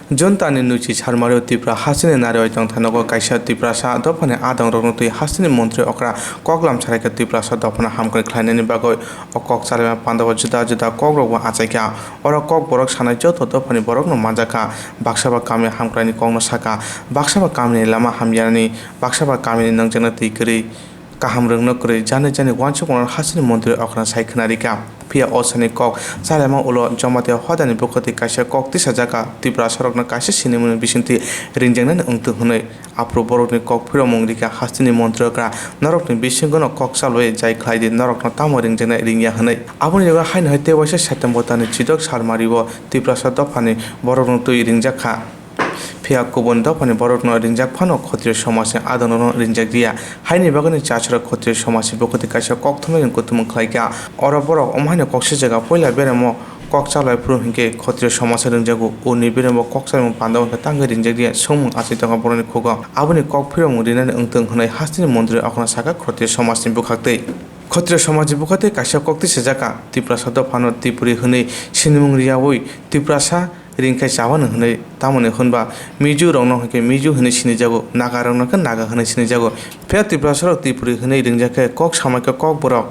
Jontani nuchi charmario tipra hasini nario jong thanogo kaisa tipra sa dopane adang rogno tui hasini montre okra koklam chareka tipra sa dopana hamkon khlainani bagoi okok charema pandawa juda juda kok rogwa achaika oro kok borok sanai joto dopani borok no manjaka baksaba kami hamkrani kongno saka baksaba kami lama hamyani baksaba kami nangjana tikri kaham rungno kri jane jane wancho kono hasini montre okra saikhnarika Pia osani kok salema ulo jomate hodani bukoti kaisa kok tisa jaka tipra sorokna kaisa sinimun bisinti rinjangna ungtu hunai apro borokni kok phiro mongrika hastini montrokra norokni bisingono kok salwe jai khlaidi norokno tamo rinjangna ringya hunai aboni yoga hain hoite wasa september chidok sarmaribo tipra sadopani borokno tui ringjaka Pia kubon dopani borokno ringjak phano khotre somase adonono ringjak dia haini bagani chachra khotre somase bokoti kaisa kok thumeng kutum khlaika oro borok omhaine kokse jaga poila beremo kok chalai pro hinke khotre somase ringjago uni beremo kok chalai pandaw tang ringjak dia somung asitanga boroni khoga aboni kok phirong rinani ungtung hunai hastini mondre akna saka khotre somase bukhakte Khotre समाज बुखाते काशा कोक्ति सजाका तिप्रासा दफानो तिपुरी हुने सिनिमुंग रियावै तिप्रासा रिंखाय चावन हुने तामने हुनबा मिजु रंनो हके मिजु हुने सिनि जागो नागा रंनो के नागा हुने सिनि जागो फे तिप्रासा तिपुरी हुने रिंजाके कोक समाके कोक बरक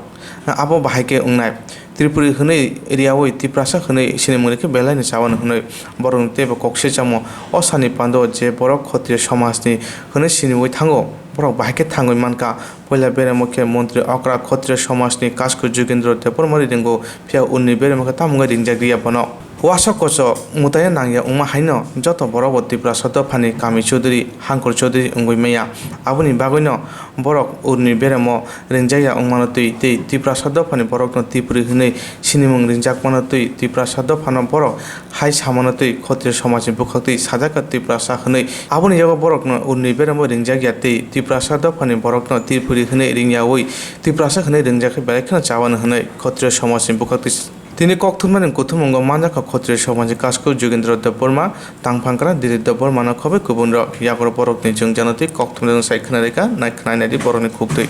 आबो बाहायके उंनाय त्रिपुरी हुने रियावै तिप्रासा हुने सिनिमुंग के बेलायनि चावन हुने बरं तेबो कोकसे चामो असानि पान्दो जे बरक खोत्रे समाजनि हुने सिनिवै थांगो Borok bahake thangoi manka poila bere mukhe mantri okra khotre samajni kasku Jogendra Debormari ringo phia unni bere mukhe tamunga ringjagriya bono wasa kocho mutaya nangya ungma haino joto borok tipra sadopani kami chaudhuri hankor chaudhuri ungoi meya aboni bagoino borok unni bere mo ringjaya ungmano tui tei tipra sadopani borok no tipuri hunei sinimung ringjak mano tui tipra sadopano borok hai samano tui khotre samajni bukhakti sajaka tipra sa hunei aboni yoga borok no unni bere mo ringjagya tei tipra dopani borok no tipuri hunei ringyawi tipra sa hunei ringjak belekna chawan hunei khotre samajni bukhakti তিনি কক্থুমানি কুথুমঙ্গ মানজাকা খত্রে সমাজে কাসকো Jogendra Debbarma তাংফাংকরা Dilip দেববর্মানো খবে কুবুনর Yegor বরকনি জংজানতি কক্থুমজন সাইখনা রেখা নাইখনাইনাদি বরনি খুবতৈ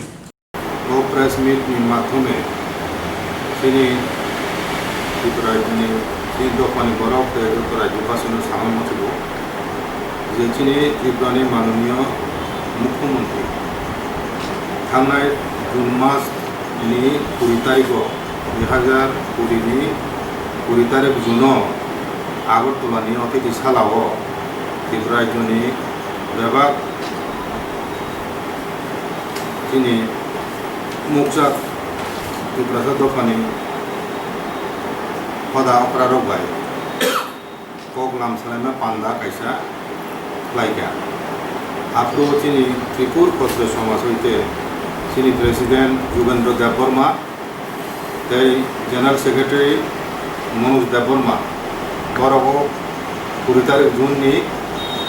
ও press মিটনি মাধ্যমে তিনি ত্রিপুরানি এই দফানি বরক ত্রিপুরা নির্বাচন সামনে মতো যে তিনি ত্রিপুরানি মাননীয় মুখ্যমন্ত্রী থানায় জুন মাসनि 20 তারিখ 2020 তারিখ জুন আগরতলাनि অতিথিশালাव ত্রিপুরা রাজ্যनि बेबाग दिनै मुखजाक ত্রিপুরা दफानि हदा अकरा रगबाय कक लामसालायमा पान्दा कायसा लायगा आपरो दिनै त्रिपुर खोत्रे समाज हইতে दिनै प्रेसिडेंट যোগেন্দ্র দেববর্মা তাই জেনারেল সেক্রেটারি মনোজ দেববর্মা বরক 20 তারিখ জুনनि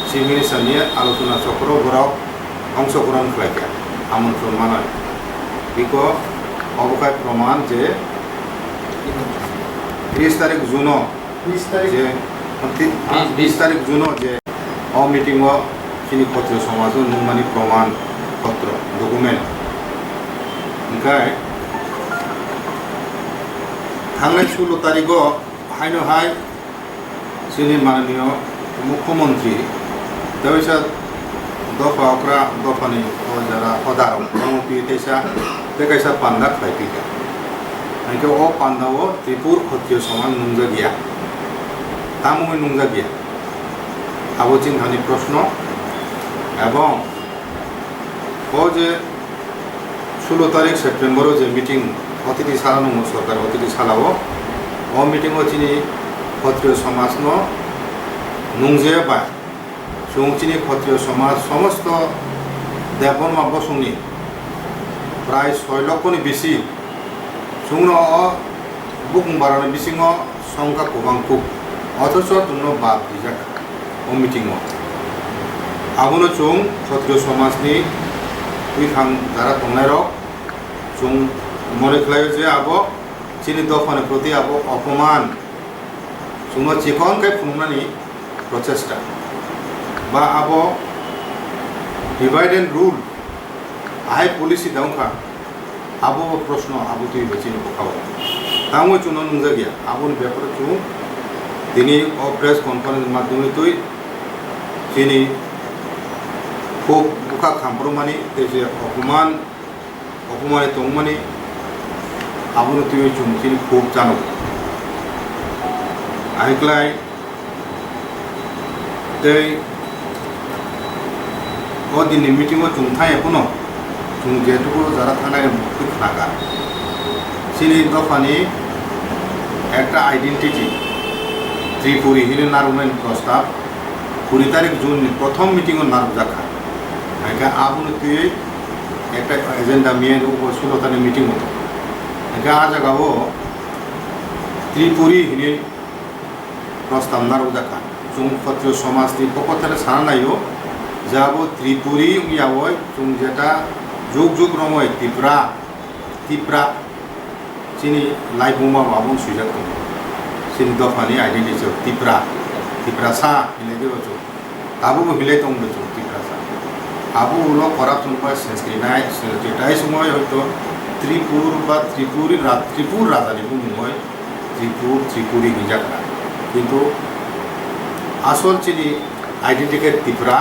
চিফ মিনিস্টারनि আলোচনা চক্র বরক অংশগ্রহণ খালাইকা আমন্ত্রণ মানায় বিকো অবকায় প্রমাণ যে 30 তারিখ জুন 20 তারিখ জুন যে অ মিটিং চিনি ক্ষত্র সমাজ নুমানি প্রমাণ পত্র ডকুমেন্ট ओमफ्राय थांनाय 16 तारिख हायनो हाय जोंनि माननीय मुख्यमंत्री देवेसा दफा अक्रा दफानि जरा हदा मपि तेसा बेकायसा पान्दा खायपिका आंखौ अ पान्दाव त्रिपुर खत्रिय समाज नुंजा गया तामुय नुंजा गया आबो चिन्तानि प्रश्न एवं ओ जे 16 तारिख सेप्टेम्बर जे मीटिंग अतिथिशाला नंगौ सरकार अतिथिशालाव अ मीटिंग चिनी क्षत्रिय समाज न नुंजेबा सुंचिनी क्षत्रिय समाज समस्त देबबर्मा बसुंनि प्राय 6 लक्षनि बेसि सुंनो बुकुंबारानि बिसिङ संख्या गोबांखौ अथच तुनो बाद दिजाक अ मीटिंग आबोनो जों क्षत्रिय समाजनि उइखां जारा दंनाय रक जों मने खालायो जे आबो चिनि दफानि प्रति आबो अपमान जोंनो चिकनकै फुंनानि प्रचेष्टा बा आबो divide and rule I policy दाउखा आबो प्रश्न आबो तुइ बचिनि बखाव तामो चुनो नुंजा गया आबोनि बेपर चु दिनै प्रेस कॉन्फ्रेंस माध्यमे तुइ তিনি খুব বুকা খামপ্রমানি যে অপমানে তংমানি আবুনো তুই চুম তিনি খুব জানো আইক্লাই তৈ ও দিননি মিটিংও চুম থাই এখনো চুম যেটুকু যারা থানায় খানাকা চিনি দফানি একটা আইডেন্টিটি ত্রিপুরী হিরে নারুমেন প্রস্তাব 20 তারিখ জুন প্রথম মিটিংও নারক জাখা একা আবুনো তুই একটা এজেন্ডা মেয়ের উপর 16 তারিখ মিটিং হতো একা আ জায়গাও ত্রিপুরী হিরে প্রস্তাব নারক জাখা চুম ক্ষত্রিয় সমাজ পক্ষে সারা নাইও যাবো ত্রিপুরী ইয়াবই চুম যেটা যুগ যুগ রময় ত্রিপুরা চিনি লাইফ বুমা বাবুন সুইজাক চিনি দফানি আইডেন্টিটি ত্রিপুরা সা হিলাই দিব আবু হিলাই দম ত্রিপুরা সা আবু উলো করাপশন বা সেটাই সময় হয়তো ত্রিপুর রাজধানী বুময় ত্রিপুরী হিজাকরা কিন্তু আসল চিনি আইডেন্টিটি ত্রিপুরা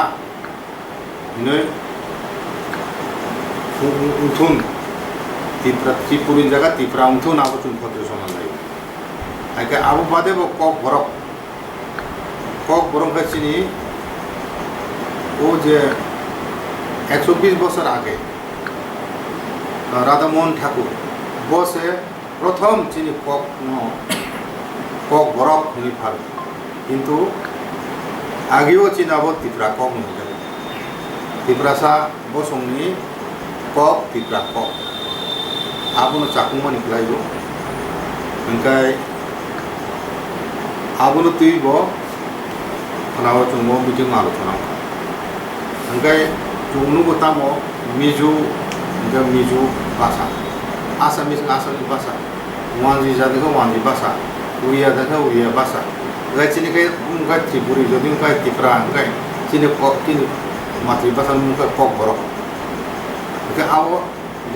উঠুন ত্রিপুরী জায়গা ত্রিপুরা উঠুন আবু চুন ক্ষত্রিয় সমাজ একে আবু বাদে কক বরং চিনি ও যে 120 বছর আগে রাধামোহন ঠাকুর বসে প্রথম চিনি কক বরক হুনি ফাল কিন্তু আগেও চিনাবো ত্রিপুরা কক নুই যাবে ত্রিপুরা সা বসংনি কক ত্রিপুরা কক আবুনো চাকুমানি ফ্লাইব ओंखाय आबुनो तुइब खानाव चुंगो मिटिं आलोचना ओंखाय चुंगनु बतामो मिजु भाषा आसामिस भाषा वांजी जादों वांजी भाषा उड़िया जादों उड़िया भाषा ओंखाय चिनिखाय ओंखाय त्रिपुरी जदि ओंखाय त्रिपुरा ओंखाय चिनि কক चिनि मातृभाषा ओंखाय কক बरक ओंखाय आवो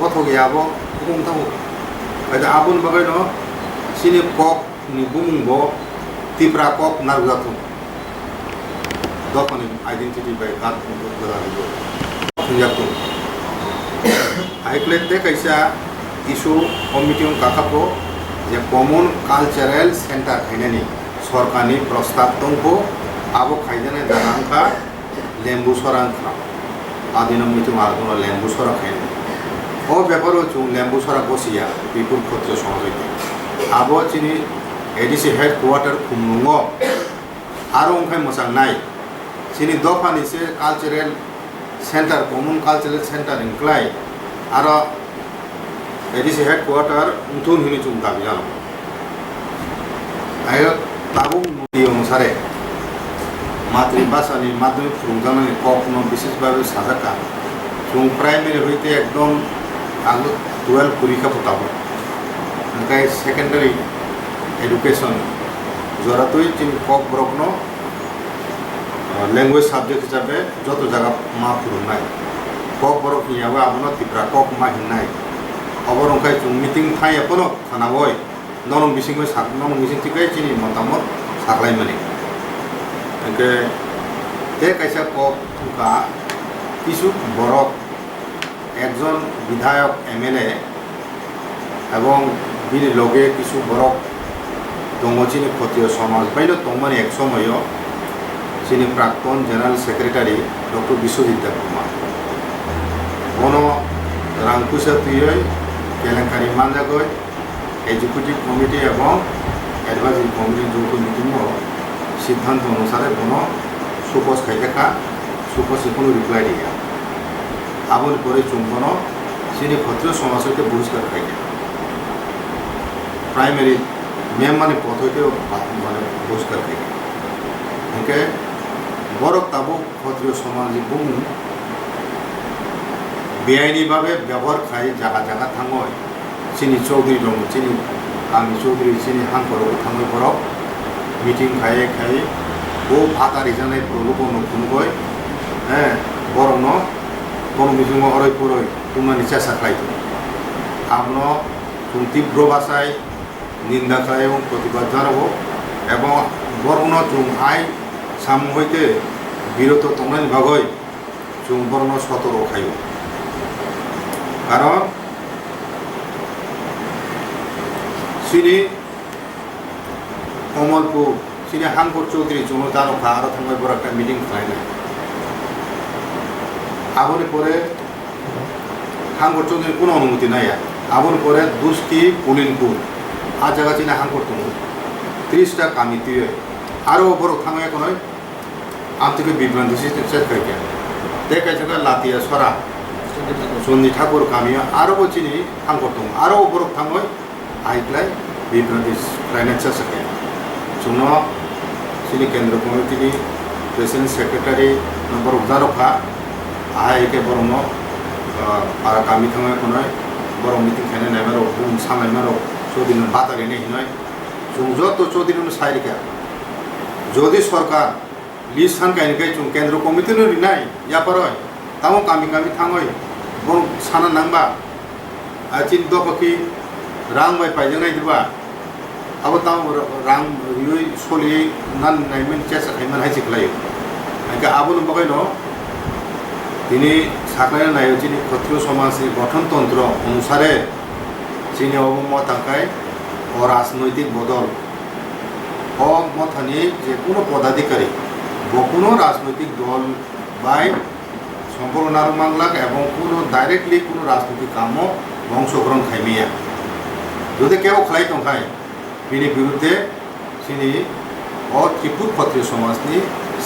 गथ' गैयाबो बुंथाव ओंखाय आबुन बागै न चिनि কক नि बुंबो त्रिपुरा কক नारजाथुं दफानि आइडेंटिटी बाय गात गदारिबो थुंजाथुं आइक्लेते कैसा इशू कमिटियों काकापो जे कमन कालचारेल सेंटर खाइनानि सरकारनि प्रस्ताव दंखो आबो खाइजानाय जानांखा लेम्बु सरांखा आदिनो मिटिं आगोनो लेम्बु सरा खाइनानि ओ ब्यापारो चुं लेम्बु सरा बसिया पिपुल क्षत्रिय समाज आबो चिनि एडिसि हेडक्वार्टर खुमनुंगो आरो ओंखाय मोजां नाय चिनि दफानि से कालचारेल सेंटर कमन कालचारेल सेंटर इंक्लाय आरो एडिसि हेडक्वार्टर उथुन हिनि चुं दाबि जानो आयो ताबु नुदि अनुसारे मातृभाषानि माध्यमिक फुरुंजानानि कखनो विशेषभावे साजाका जों प्राइमारि हইতে एकदम आगु 12 परीक्षा पताबो ओंखाय सेकेंडारि एडुकेशन जरातुई चिन কক ब्रकनो लैंग्वेज सब्जेक्ट हिसाबे जत जगह मा फुरुंनाय কক ब्रक हियाबो आबनो त्रिपुरा কক मा हिननाय अबर ओंखाय जों मिटिं थाय एपनो खानाबय नरम बिसिंबो सागनम मिसिंथिकाय चिनि मतामत सागलाय माने ओंखाय ते कैसा কক थुका किछु बरक एकजन विधायक एमएलए एवं बिनि लगे किछु बरक दंगचिनि क्षत्रिय समाज बायलो तंमानि एक समय चिनि प्राक्तन general secretary doctor Biswajit Devkumar बनो रांकुसा तुयै केलेंकारि मानजागय एजुकेटिव कमिटी एवं एडवाइजरी कमिटी जौथ मिटिंग सिद्धांत अनुसारे बनो सुपस खाइलेखा सुपस कोनो रिप्लाई दिया आबुन परे चुंबनो चिनि क्षत्रिय समाज हইতে बहिष्कार खाइले प्राइमारि मेम माने पद हইতে माने बहिष्कार खाइले ओंखे बरक ताबो क्षत्रिय समाज बुं बेआईनि भावे व्यवहार खाइ जागा जागा थाङय चिनि चौधरी दं चिनि आंनि चौधरी चिनि हांखराव थाङै बरक मिटिं खाइ ओ भातारि जानाय प्रलोभन खुनगय बरनो बरं मिजिंग अरय पुरय तुमनानि चेष्टा खालायदों आबनो जों तीव्र भाषाय निंदा खालामो प्रतिबाद जानांगौ एवं बरनो जों आइ साम हইতে বিরত তোমার ভাগই जों बरनो सतर्क खायो कारण सिनि कमलपुर सिनि हांकर चौधरी जों दानखा आरो थांबाय बर একটা মিটিং खालायनाय आबोनि परे हांकर चौधरी কোনো অনুমতি নাই आबोनि परे दुस्ती पुलिनपुर आ जायगा चिना हांकर दङ 30টা कमिटी आरो बर थांबाय कोन आमतिके बिब्रान्ति सिस्टेम खायके देखा जगह लातिया सरा चन्दी ठाकुर गामिया आरो चिनि हांकर दङ आरो बर थांबाय आइक्लाय बिब्रान्ति फाइनेन्स सके जोंनो चिनि केन्द्र कमिटिनि प्रेसिडेंट सेक्रेटारि नम्बर उदारखा आहायके बरनो आरो गामि थांबाय कोन बर मिटिं खायनाय नायमारो बुं सामलायमारो चौधरी बातारिने हिनाय जों जत चौधरी साइरिका যদি সরকার লিস্ট সানকাইনকে जों केन्द्र कमिटिनो रिनाय यापारय तामो गामि गामि थाङै बन साना नांबा आचिन दपकी रां बाय पाइजनाय दिबा अब ताम रां रियै सलि नान नायमन चेसा खायमान हायसिखलाय आंका आबोन बगायनो दिनै साखलायना नायो जिनि क्षत्रिय समाजनि गठनतंत्र अनुसारे जिनि अबम तांकाय ও রাজনৈতিক বদল ও মথানি যে কোনো পদাধিকারী কোনো রাজনৈতিক দল বাই সম্পর্ক নারমাংলাক এবং কোনো ডাইরেক্টলি কোনো রাজনৈতিক কাম অংশগ্রহণ খাইমিয়া যদি কেউ খাই তংখাই বিনি বিরুদ্ধে সিনি ও ত্রিপুর ক্ষত্রিয় সমাজনি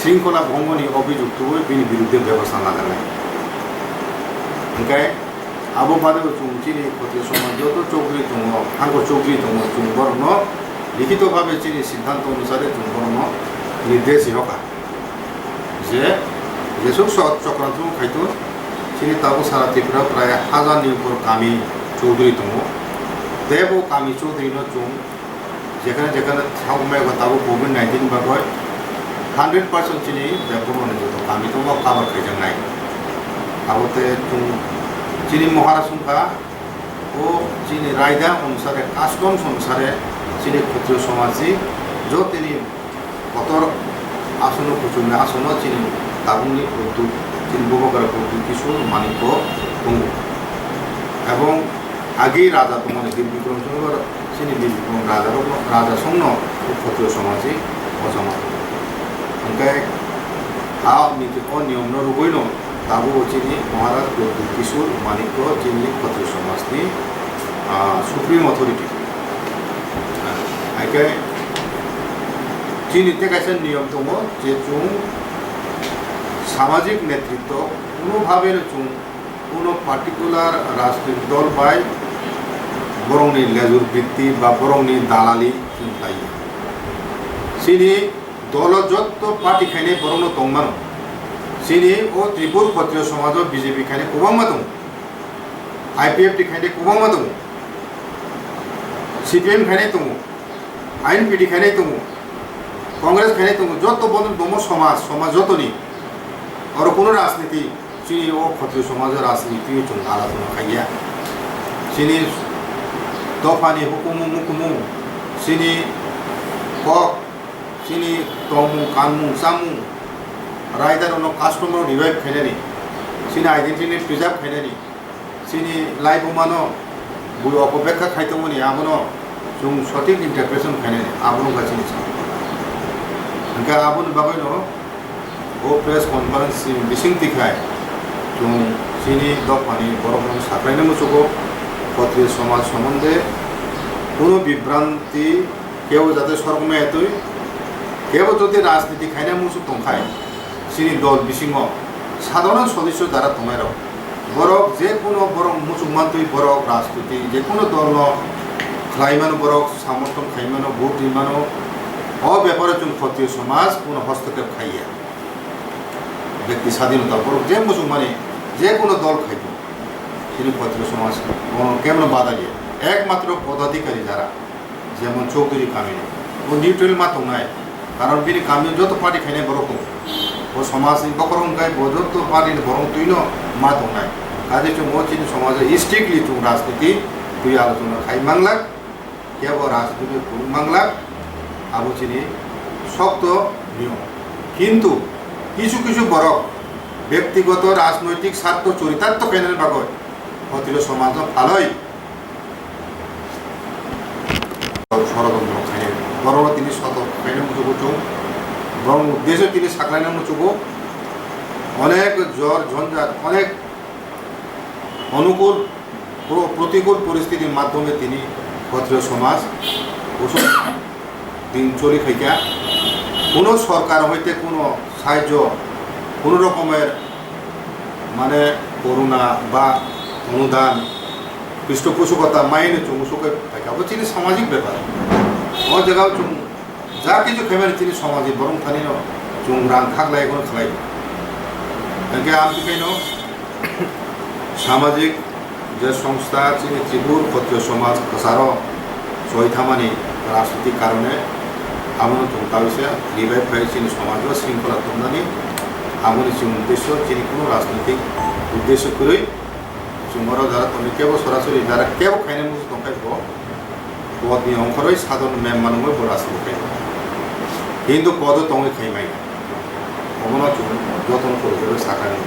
শৃঙ্খলা ভঙ্গনি অভিযুক্ত হয়ে বিনি বিরুদ্ধে ব্যবস্থা লাগানায় ओंखाय आबो बादो चिनि क्षत्रिय समाज जो चौधरी दङ हांकर चौधरी दङ जों बरनो लिखित भावे चिनि सिद्धांत अनुसारे जों बरनो निर्देश होगा जे जेसुक चक्रांत खायतो चिनि ताबो सारा त्रिपुरा प्राय 1000 नि ऊपर गामि चौधरी दङ देबो गामि चौधरी न जों जेखाने जेखाने थावमाय ताबो कोविड-19 बागय 100% चिनि बेबरनो जो गामि दङ काबार खायजनाय आबोते जों चिनि महाराष्ट्र ओ चिनि रायदा अनुसारे कास्टम अनुसारे चिनि क्षत्रिय समाजी जो तिनि बतर आसन कुचुमनाय आसन चिनि दाबुंनि प्रदु चिनि बबगर प्रदु किशोर मानिक दङ एवं आगे राजा दङ दिब्बिक्रम संगर चिनि दिब्बिक्रम राजा संनो क्षत्रिय समाजी अजमा ओंखाय आ नीति ओ नियम न रुगैनो ताबो चिनि महाराज प्रदु किशोर मानिक चिनि क्षत्रिय समाजनि सुप्रीम अथॉरिटी आइके चिनि तेकासे नियम दङ जे जों सामाजिक नेतृत्व कोनो भावे जों कोनो पार्टिकुलार राजनीतिक दल बाय बरंनि लेजुर बृत्ति बा बरंनि दालाली जों लायो चिनि दल जत पार्टी खायनाय बरंनो दंमान चिनि ओ त्रिपुर क्षत्रिय समाज बीजेपी खायनाय गोबांमा दं आईपीएफ टी खायनाय गोबांमा दं सीपीएम खायनाय दं आईएनपीटी खायनाय दं कांग्रेस खायनाय दं जत बन दङ समाज जतनि और कोनो राजनीति चिनि ओ क्षत्रिय समाज राजनीति जों आलादा खाया चिनि दफानि हुकुमु मुकुमु चिनि कक चिनि तमु कानमु जामु रायदार उनाव कास्टमर रिवाइव खायनानि चिनि आइडेंटिटी प्रिजार्व खायनानि चिनि लाइफ मानो बुय अपबेक्षा खायतमनि आबनो जों सঠিক इंटरप्रेशन खायनानि आबनो गासिनि ओंखाय आबनो बागैनो ओ प्रेस कॉन्फ्रेंस बिसिं दिखाय जों चिनि दफानि बर'फोरनो साफ्रायनो मोसुखौ क्षत्रिय समाज सम्बन्धे कोनो बिभ्रान्ति केउ जाते सरगमायातै केउ যদি राजनीति खायना मुसुक दंखाय चिनि दल बिसिङाव साधारण सदस्य যারা তোমার বরক যে কোনো বরং মুসলমান তুই বরক রাজনীতি যে কোনো দল খাইমানো বরক সমর্থন খাইমানো ভোট দিমানো অ ব্যাপারে जों ক্ষত্রিয় সমাজ কোনো হস্তক্ষেপ খাইয়া ব্যক্তি স্বাধীনতা বরক যে মুসলমানি যে কোনো দল খাইব তিনি ক্ষত্রিয় সমাজ কেমন বাধা দিয়ে একমাত্র পদাধিকারী যারা যেমন চৌধুরী কামিনী ও নিউট্রাল মা দंनाय কারণ বিনি কামিনী যত পার্টি খাইনাय বরক वो समाज बकरंगाय बजत पार्टी बरं तुइनो मा दंनाय काजे जों चिनि समाज स्ट्रिक्टली जों राजनीति तुइ आलोचना खायमांलाक केवल राजनीति खुंमांलाक आबो चिनि शक्त नियम किन्तु কিছু কিছু বড় ব্যক্তিগত রাজনৈতিক স্বার্থ চরিতার্থ কেনের বাগয় ক্ষত্রিয় সমাজ ভালোই ষড়যন্ত্র খাইনে বড় তিনি শত খাইনে মুচুকো চুং বরং উদ্দেশ্য তিনি সাকলাইনে মুচুকো অনেক জ্বর ঝঞ্ঝাট অনেক অনুকূল প্রতিকূল পরিস্থিতির মাধ্যমে তিনি ক্ষত্রিয় সমাজ ওসব দিন চলি খাইকা কোনো সরকার হইতে কোনো সাহায্য কোনো রকমের মানে করুণা বা অনুদান পৃষ্ঠপোষকতা মাইনে চুং ওসবকে থাকে আবার তিনি সামাজিক ব্যাপার ও জায়গাও চুং যা কিছু ফ্যামিলি তিনি সামাজিক বরং থানি চুং রাং খাগলাই কোনো খালাই তাকে আমি কেন সামাজিক যে সংস্থা চিনি ত্রিপুর ক্ষত্রিয় সমাজ প্রসারও সহিথামানি রাজনৈতিক কারণে আমনো চুংতাবিসে রিভাইভ হয়ে চিনি সমাজ শৃঙ্খলা তন্দানি আমনি চিং উদ্দেশ্য চিনি কোনো রাজনৈতিক উদ্দেশ্য করেই চুমরাও যারা তুমি কেবল সরাসরি যারা কেবল খাইনে মুখ দংখাইব পদনি অঙ্করই সাধারণ মেম মানুষ বড় রাজনীতি কিন্তু পদ তঙ্গে খাইমাই অমনা চুং যত্ন করে সাকানি